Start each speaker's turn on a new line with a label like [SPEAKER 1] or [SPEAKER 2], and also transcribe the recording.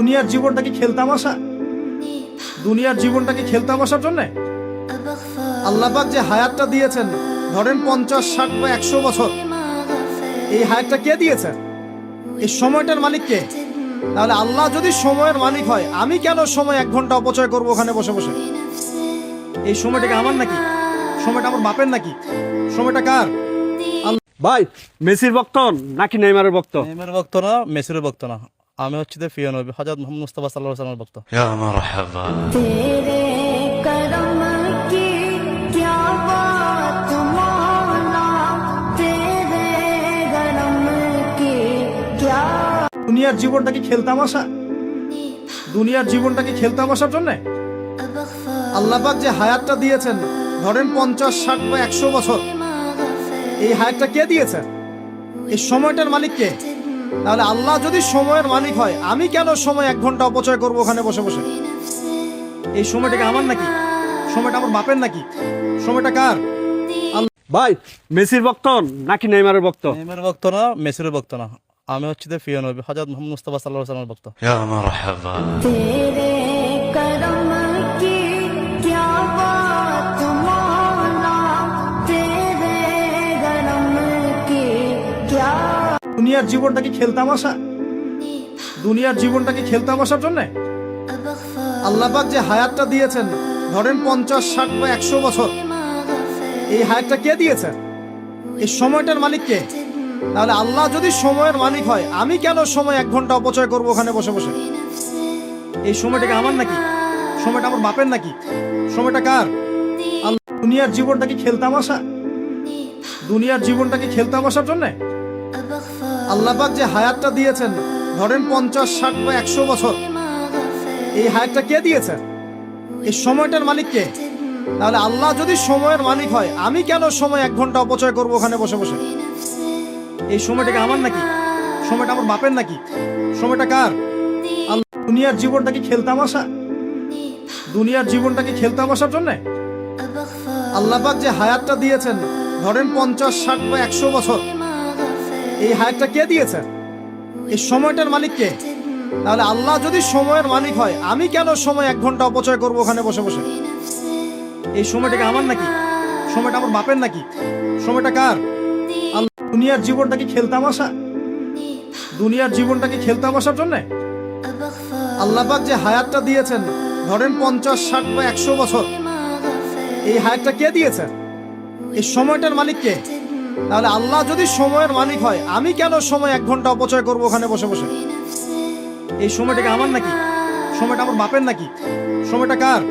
[SPEAKER 1] দুনিয়ার জীবনটা কি খেলতামাশা? দুনিয়ার জীবনটা কি খেলতামাশার জন্য? আল্লাহ পাক যে হায়াতটা দিয়েছেন, ধরেন 50, 60 বা 100 বছর, এই হায়াতটা কে দিয়েছেন? এই সময়টার মালিক কে? তাহলে আল্লাহ যদি সময়ের মালিক হয়, আমি কেন সময় 1 ঘন্টা অপচয় করবো ওখানে বসে বসে? এই সময়টা কি আমার নাকি? সময়টা আমার বাপের নাকি? সময়টা কার?
[SPEAKER 2] ভাই মেসির ভক্ত নাকি নেইমারের ভক্ত?
[SPEAKER 3] নেইমারের ভক্ত না, মেসির ভক্ত না, আমি হচ্ছে প্রিয় নবী হযরত মুহাম্মদ মুস্তাফা সাল্লাল্লাহু আলাইহি ওয়াসাল্লামের ভক্ত।
[SPEAKER 4] يا مرحبا
[SPEAKER 5] तेरे करम की क्या बात मौला, तेरे करम की क्या।
[SPEAKER 1] দুনিয়ার জীবনটা কি খেলতামাশা? দুনিয়ার জীবনটা কি খেলতামাশার জন্য? আল্লাহ পাক যে হায়াতটা দিয়েছেন, ধরেন 50, 60 বা 100 বছর, এই হায়াতটা কে দিয়েছেন? এই সময়টার মালিক কে? তাহলে আল্লাহ যদি সময়ের মালিক হয়, আমি কেন সময় 1 ঘন্টা অপচয় করবো ওখানে বসে বসে? এই সময়টা কি আমার নাকি? সময়টা আমার বাপের নাকি? সময়টা কার?
[SPEAKER 2] ভাই মেসির ভক্ত নাকি নেইমারের ভক্ত?
[SPEAKER 3] নেইমারের ভক্ত না, মেসির ভক্ত না, আমি হচ্ছে প্রিয় নবী হযরত মুহাম্মদ মুস্তাফা সাল্লাল্লাহু আলাইহি ওয়াসাল্লামের ভক্ত।
[SPEAKER 4] يا مرحبا
[SPEAKER 5] तेरे करम की क्या बात मौला, तेरे करम की क्या।
[SPEAKER 1] দুনিয়ার জীবনটা কি খেলতামাশা? দুনিয়ার জীবনটা কি খেলতামাশার জন্য? আল্লাহ পাক যে হায়াতটা দিয়েছেন, ধরেন 50, 60 বা 100 বছর, এই হায়াতটা কে দিয়েছেন? এই সময়টার মালিক কে? তাহলে আল্লাহ যদি সময়ের মালিক হয়, আমি কেন সময় 1 ঘন্টা অপচয় করবো ওখানে বসে বসে? এই সময়টা কি আমার নাকি? সময়টা আমার বাপের নাকি? সময়টা কার? দুনিয়ার জীবনটা কি খেলতামাশা? দুনিয়ার জীবনটা কি খেলতামাশার জন্য? আল্লাহ পাক যে হায়াতটা দিয়েছেন, ধরেন 50, 60 বা 100 বছর, এই হায়াতটা কে দিয়েছেন? এই সময়টার মালিক কে? তাহলে আল্লাহ যদি সময়ের মালিক হয়, আমি কেন সময় 1 ঘন্টা অপচয় করবো ওখানে বসে বসে? এই সময়টা কি আমার নাকি? সময়টা আমার বাপের নাকি? সময়টা কার? দুনিয়ার জীবনটা কি খেলতামাশা? দুনিয়ার জীবনটা কি খেলতামাশার জন্য? আল্লাহ পাক যে হায়াতটা দিয়েছেন, ধরেন 50, 60 বা 100 বছর, এই হায়াতটা কে দিয়েছেন? এই সময়টার মালিক কে? তাহলে আল্লাহ যদি সময়ের মালিক হয়, আমি কেন সময় 1 ঘন্টা অপচয় করবো ওখানে বসে বসে? এই সময়টা কি আমার নাকি? সময়টা আমার বাপের নাকি? সময়টা কার? দুনিয়ার জীবনটা কি খেলতামাশা? দুনিয়ার জীবনটা কি খেলতামাশার জন্য? আল্লাহ পাক যে হায়াতটা দিয়েছেন, ধরেন 50, 60 বা 100 বছর, এই হায়াতটা কে দিয়েছেন? এই সময়টার মালিক কে? তাহলে আল্লাহ যদি সময়ের মালিক হয়, আমি কেন সময় 1 ঘন্টা অপচয় করবো ওখানে বসে বসে? এই সময়টা কি আমার নাকি? সময়টা আমার বাপের নাকি? সময়টা কার?